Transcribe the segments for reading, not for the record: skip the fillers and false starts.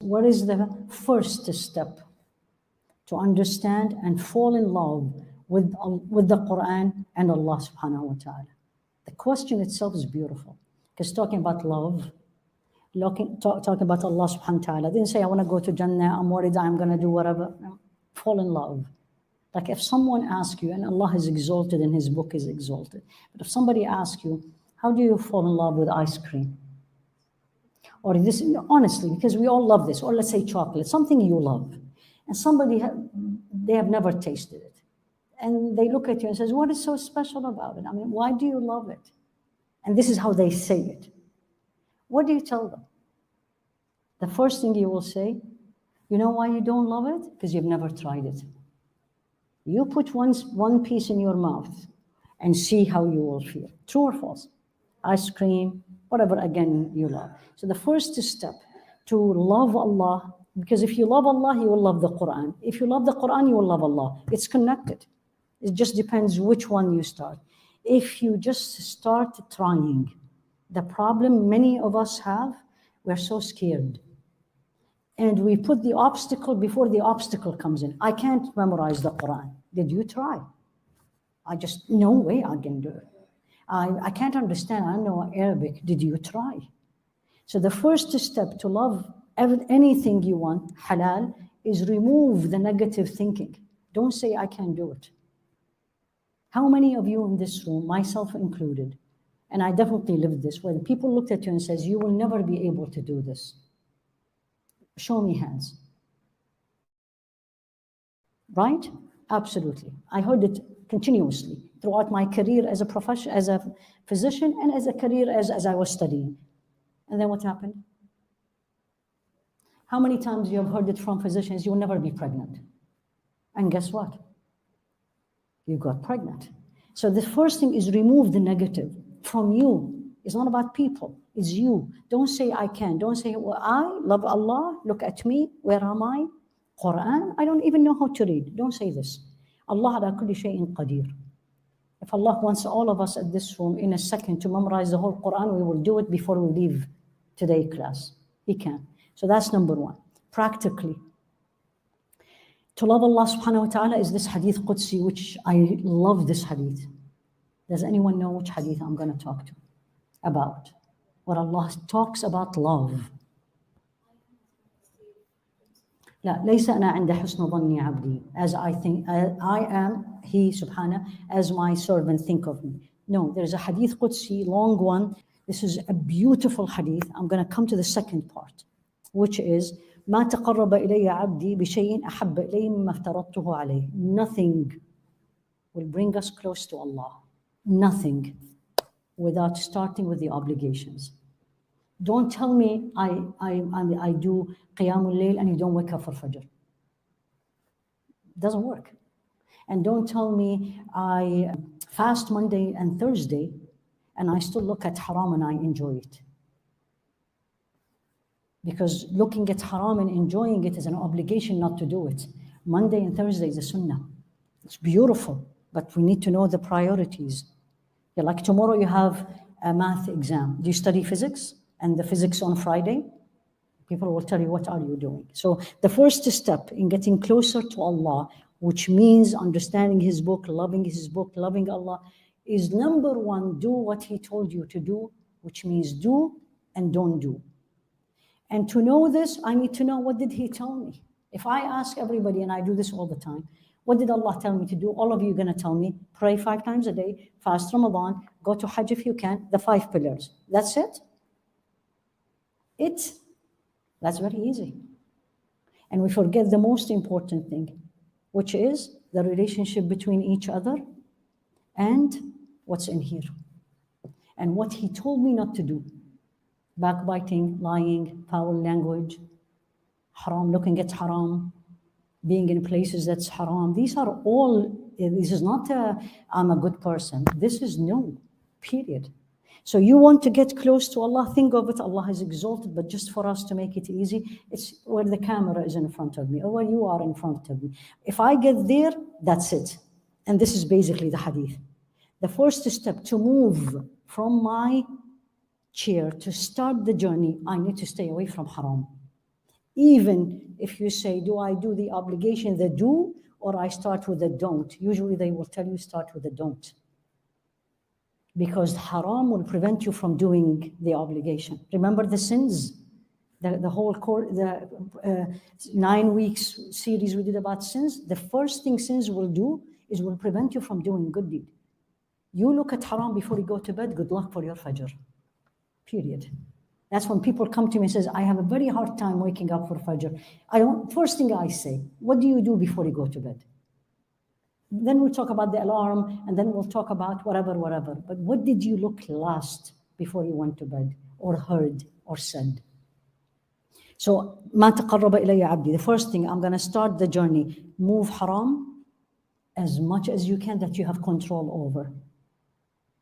what is the first step to understand and fall in love with the Quran and Allah subhanahu wa ta'ala? The question itself is beautiful, because talking about love, talking about Allah subhanahu wa ta'ala, didn't say I want to go to Jannah, I'm worried I'm going to do whatever. No. Fall in love. Like if someone asks you, and Allah is exalted and His book is exalted, but if somebody asks you, how do you fall in love with ice cream? Or this, honestly, because we all love this, or let's say chocolate, something you love, and somebody, they have never tasted it. And they look at you and says, what is so special about it? I mean, why do you love it? And this is how they say it. What do you tell them? The first thing you will say, you know why you don't love it? Because you've never tried it. You put one piece in your mouth and see how you will feel. True or false? Ice cream, whatever, again, you love. So the first step to love Allah, because if you love Allah, you will love the Quran. If you love the Quran, you will love Allah. It's connected. It just depends which one you start. If you just start trying, the problem many of us have, we're so scared. And we put the obstacle before the obstacle comes in. I can't memorize the Quran. Did you try? No way I can do it. I can't understand, I know Arabic. Did you try? So the first step to love anything you want, halal, is remove the negative thinking. Don't say, I can't do it. How many of you in this room, myself included, and I definitely lived this, when people looked at you and says, you will never be able to do this? Show me hands. Right? Absolutely. I heard it continuously throughout my career as a profession, as a physician, and as a career as I was studying. And then what happened? How many times you have heard it from physicians, you'll never be pregnant? And guess what? You got pregnant. So the first thing is remove the negative from you. It's not about people, it's you. Don't say I can. Don't say, well, I love Allah, look at me, where am I? Quran, I don't even know how to read. Don't say this. Allah ala kulli shay'in qadir. If Allah wants all of us at this room in a second to memorize the whole Quran, we will do it before we leave today's class. He can. So that's number one. Practically, to love Allah subhanahu wa ta'ala is this hadith Qudsi, which I love this hadith. Does anyone know which hadith I'm going to talk to about? Where Allah talks about love. لا ليس أنا عند حسن ظني عبدي, as I think I am, he subhanahu, as my servant think of me. No, there's a hadith Qudsi, long one. This is a beautiful hadith. I'm going to come to the second part, which is ما تقرب إلي عبدي بشيء أحب إلي مما افترضته عليه. Nothing will bring us close to Allah. Nothing, without starting with the obligations. Don't tell me I do Qiyamul Layl and you don't wake up for Fajr. Doesn't work. And don't tell me I fast Monday and Thursday and I still look at haram and I enjoy it. Because looking at haram and enjoying it is an obligation not to do it. Monday and Thursday is a sunnah. It's beautiful, but we need to know the priorities. Yeah, like tomorrow you have a math exam. Do you study physics? And the physics on Friday? People will tell you, what are you doing? So the first step in getting closer to Allah, which means understanding His book, loving Allah, is number one, do what He told you to do, which means do and don't do. And to know this, I need to know, what did He tell me? If I ask everybody, and I do this all the time, what did Allah tell me to do? All of you are going to tell me, pray 5 times a day, fast Ramadan, go to Hajj if you can, the 5 pillars. That's it? That's very easy. And we forget the most important thing, which is the relationship between each other and what's in here. And what He told me not to do. Backbiting, lying, foul language, haram, looking at haram, being in places that's haram. These are all, this is not I'm a good person. This is no, period. So you want to get close to Allah, think of it, Allah is exalted, but just for us to make it easy, it's where the camera is in front of me, or where you are in front of me. If I get there, that's it. And this is basically the hadith. The first step to move from my chair to start the journey, I need to stay away from haram. Even if you say, do I do the obligation, the do, or I start with the don't? Usually they will tell you start with the don't. Because haram will prevent you from doing the obligation. Remember the sins? The whole 9 weeks series we did about sins. The first thing sins will do is will prevent you from doing good deed. You look at haram before you go to bed, good luck for your fajr. Period. That's when people come to me and says, I have a very hard time waking up for fajr. First thing I say, what do you do before you go to bed? Then we'll talk about the alarm, and then we'll talk about whatever. But what did you look last before you went to bed, or heard, or said? So, ما تقرب إلي عبدي. The first thing, I'm going to start the journey. Move haram as much as you can that you have control over.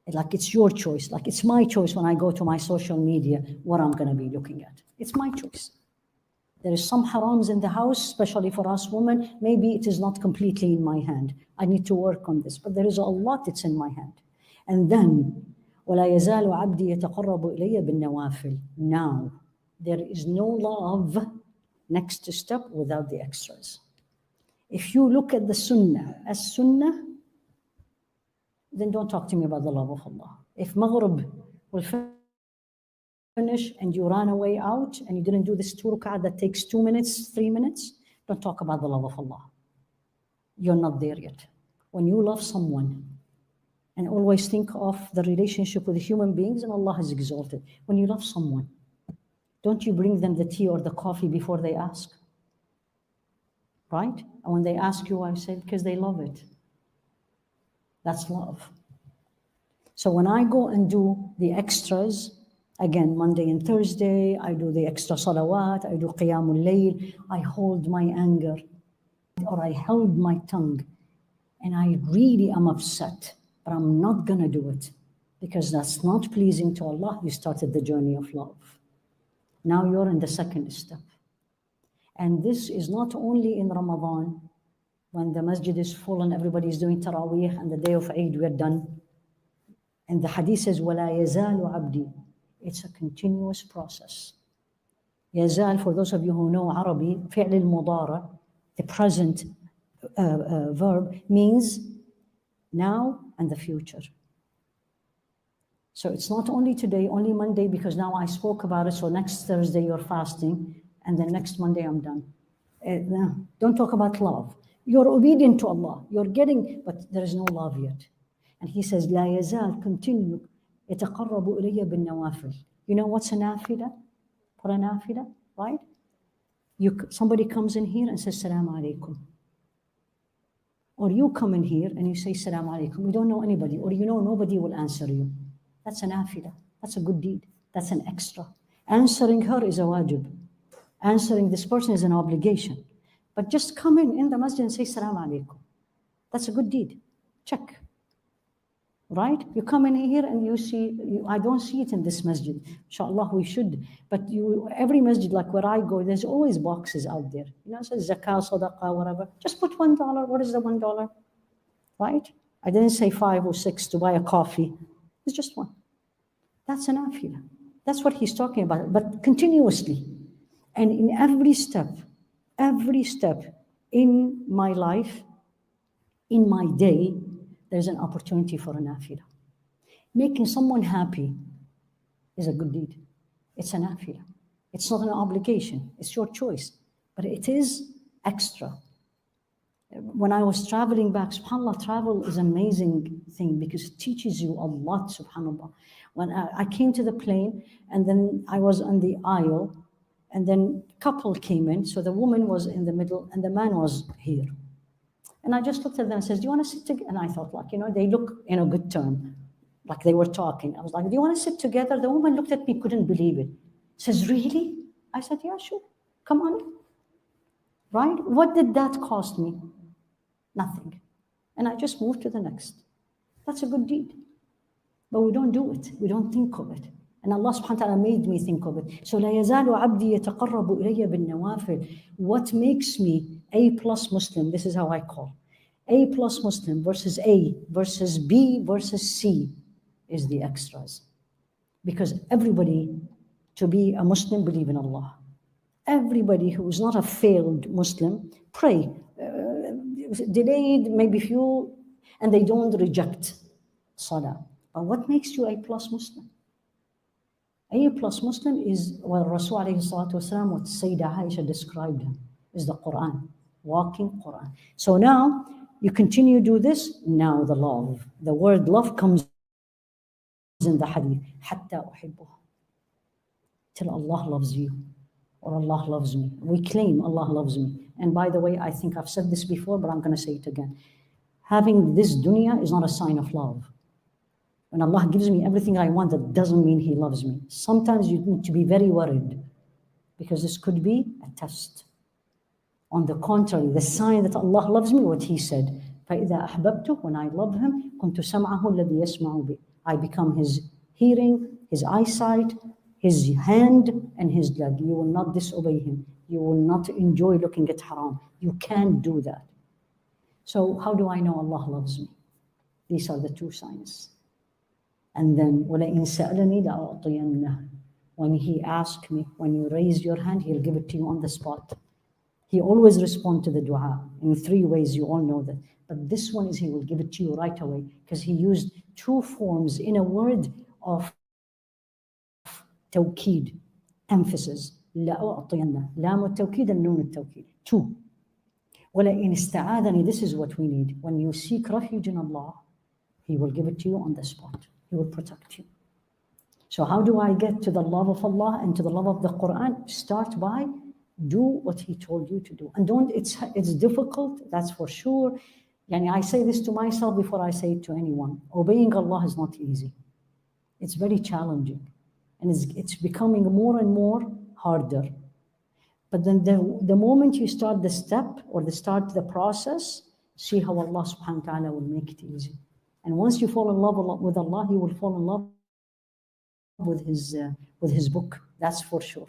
Like it's your choice. Like it's my choice when I go to my social media, what I'm going to be looking at. It's my choice. There is some harams in the house, especially for us women. Maybe it is not completely in my hand. I need to work on this. But there is a lot that's in my hand. And then, وَلَا يَزَالُ عَبْدِي يَتَقَرَّبُ إِلَيَّ بِالنَّوَافِلِ. Now, there is no love next step without the extras. If you look at the sunnah as sunnah, then don't talk to me about the love of Allah. If Maghrib will finish and you ran away out and you didn't do this 2 rak'ah that takes 2 minutes, 3 minutes, don't talk about the love of Allah. You're not there yet. When you love someone, and always think of the relationship with human beings, and Allah is exalted. When you love someone, don't you bring them the tea or the coffee before they ask? Right? And when they ask you, I say, because they love it. That's love. So when I go and do the extras, again, Monday and Thursday, I do the extra salawat, I do qiyamul layl, I hold my anger, or I held my tongue, and I really am upset, but I'm not going to do it because that's not pleasing to Allah. You started the journey of love. Now you're in the second step. And this is not only in Ramadan, when the masjid is full and everybody is doing Taraweeh, and the day of Eid we're done. And the hadith says, وَلَا يَزَالُ عَبْدِي. It's a continuous process. يَزَال, for those of you who know Arabic, فعل المضارع, the present verb, means now and the future. So it's not only today, only Monday, because now I spoke about it, so next Thursday you're fasting, and then next Monday I'm done. No, don't talk about love. You're obedient to Allah. You're getting, but there is no love yet. And he says, لا يزال, continue, يتقرب إلي بالنوافل. You know what's a nafila? For a nafila, right? Somebody comes in here and says, Salaam alaikum. Or you come in here and you say, Salaam alaikum. We don't know anybody, or you know nobody will answer you. That's a nafila. That's a good deed. That's an extra. Answering her is a wajib. Answering this person is an obligation. But just come in the masjid and say, Salaam alaikum. That's a good deed. Check. Right? You come in here and you see, I don't see it in this masjid. Inshallah, we should. But every masjid, like where I go, there's always boxes out there. You know, it says zakah, sadaqah, whatever. Just put $1. What is the $1? Right? I didn't say 5 or 6 to buy a coffee. It's just one. That's an afila. That's what he's talking about. But continuously. And in every step in my life, in my day, there's an opportunity for an nafila. Making someone happy is a good deed. It's an nafila. It's not an obligation. It's your choice. But it is extra. When I was traveling back, subhanAllah, travel is an amazing thing because it teaches you a lot, subhanAllah. When I came to the plane, and then I was on the aisle, and then a couple came in. So the woman was in the middle, and the man was here. And I just looked at them and says, do you want to sit together? And I thought, like, they look in a good term, like they were talking. I was like, do you want to sit together? The woman looked at me, couldn't believe it. Says, really? I said, yeah, sure. Come on. Right? What did that cost me? Nothing. And I just moved to the next. That's a good deed. But we don't do it. We don't think of it. And Allah subhanahu wa ta'ala made me think of it. So, لا يزال عبدي يتقرب إلي بالنوافل. What makes me A+ Muslim, this is how I call. A+ Muslim versus A versus B versus C is the extras. Because everybody, to be a Muslim, believe in Allah. Everybody who is not a failed Muslim, pray. Delayed, maybe few, and they don't reject Salah. But what makes you A plus Muslim? A plus Muslim is what Rasul alayhi salatu wasalam, what Sayyidah Aisha described him, is the Quran, walking Quran. So now you continue to do this, now the love. The word love comes in the hadith, حَتَّى أُحِبُّهُ, till Allah loves you, or Allah loves me. We claim Allah loves me. And by the way, I think I've said this before, but I'm going to say it again. Having this dunya is not a sign of love. When Allah gives me everything I want, that doesn't mean He loves me. Sometimes you need to be very worried, because this could be a test. On the contrary, the sign that Allah loves me, what He said, فَإِذَا أَحْبَبْتُ, when I love Him, كُنْتُ سَمْعَهُ الَّذِي يَسْمَعُ بِهِ, I become His hearing, His eyesight, His hand, and His leg. You will not disobey Him. You will not enjoy looking at haram. You can't do that. So how do I know Allah loves me? These are the two signs. And then, وَلَئِنْ سَأَلَنِي لَأُعْطِيَنَّهُ, when He asks me, when you raise your hand, He'll give it to you on the spot. He always responds to the dua in 3 ways, you all know that. But this one is He will give it to you right away, because He used 2 forms in a word of tawqid, emphasis. لَأُعْطِيَنَّهُ, لام التوكيد and نون التوكيد. 2. وَلَئِنْ اسْتَعَاذَنِي, this is what we need. When you seek refuge in Allah, He will give it to you on the spot. He will protect you. So how do I get to the love of Allah and to the love of the Quran? Start by do what He told you to do. And don't, it's difficult, that's for sure. Yani I say this to myself before I say it to anyone. Obeying Allah is not easy. It's very challenging. And it's becoming more and more harder. But then the moment you start the step or start the process, see how Allah subhanahu wa ta'ala will make it easy. And once you fall in love with Allah, you will fall in love with His book. That's for sure.